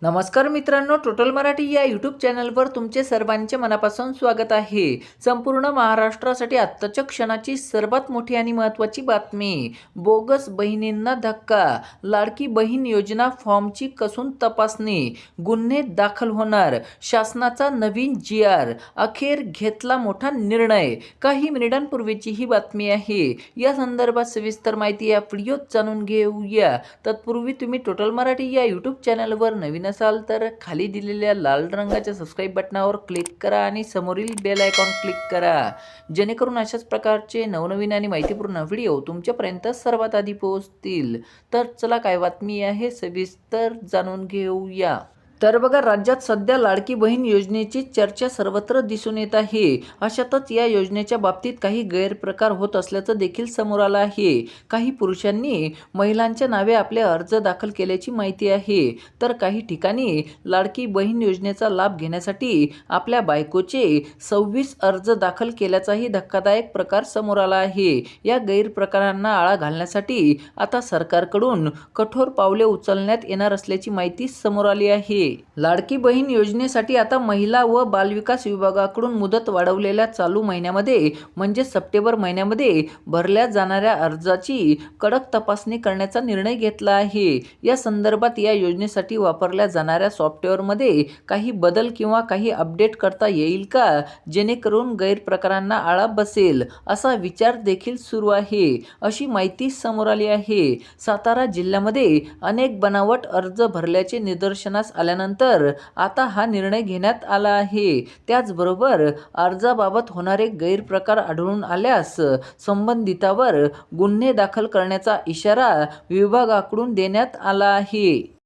नमस्कार मित्रांनो, टोटल मराठी या यूट्यूब चॅनलवर तुमचे सर्वांचे मनापासून स्वागत आहे। संपूर्ण महाराष्ट्रासाठी आत्ताच्या क्षणाची सर्वात मोठी आणि महत्त्वाची बातमी। बोगस बहिणींना धक्का, लाडकी बहीण योजना फॉर्मची कसून तपासणी, गुन्हे दाखल होणार, शासनाचा नवीन GR, अखेर घेतला मोठा निर्णय। काही मिनिटांपूर्वीची ही बातमी आहे। या संदर्भात सविस्तर माहिती या व्हिडिओत जाणून घेऊया। तत्पूर्वी तुम्ही टोटल मराठी या यूट्यूब चॅनलवर नवीन असाल तर खाली दिलेल्या लाल रंगाच्या सबस्क्राईब बटनावर क्लिक करा आणि समोरील बेल आयकॉन क्लिक करा, जेणेकरून अशाच प्रकारचे नवनवीन आणि माहितीपूर्ण व्हिडिओ तुमच्यापर्यंत सर्वात आधी पोहोचतील। तर चला, काय बातमी आहे सविस्तर जाणून घेऊया। तर बघा, राज्यात सध्या लाडकी बहीण योजनेची चर्चा सर्वत्र दिसून येत आहे। अशातच या योजनेच्या बाबतीत काही गैरप्रकार होत असल्याचं देखील समोर आलं आहे। काही पुरुषांनी महिलांच्या नावे आपले अर्ज दाखल केल्याची माहिती आहे, तर काही ठिकाणी लाडकी बहीण योजनेचा लाभ घेण्यासाठी आपल्या बायकोचे 26 अर्ज दाखल केल्याचाही धक्कादायक प्रकार समोर आला आहे। या गैरप्रकारांना आळा घालण्यासाठी आता सरकारकडून कठोर पावले उचलण्यात येणार असल्याची माहिती समोर आली आहे। लाडकी बहीण योजनेसाठी आता महिला व बालविकास विभागाकडून मुदत वाढवलेल्या चालू महिन्यामध्ये म्हणजे सप्टेंबर महिन्यामध्ये भरल्या जाणाऱ्या अर्जाची कडक तपासणी करण्याचा निर्णय घेतला आहे। या संदर्भात या योजनेसाठी वापरल्या जाणाऱ्या सॉफ्टवेअरमध्ये काही बदल किंवा काही अपडेट करता येईल का, जेणेकरून गैरप्रकारांना आळा बसेल, असा विचार देखील सुरू आहे, अशी माहिती समोर आली आहे। सातारा जिल्ह्यामध्ये अनेक बनावट अर्ज भरल्याचे निदर्शनास आल्यानंतर आता हा निर्णय घेण्यात आला आहे। त्याचबरोबर अर्जाबाबत होणारे गैरप्रकार आढळून आल्यास संबंधितावर गुन्हे दाखल करण्याचा इशारा विभागाकडून देण्यात आला आहे।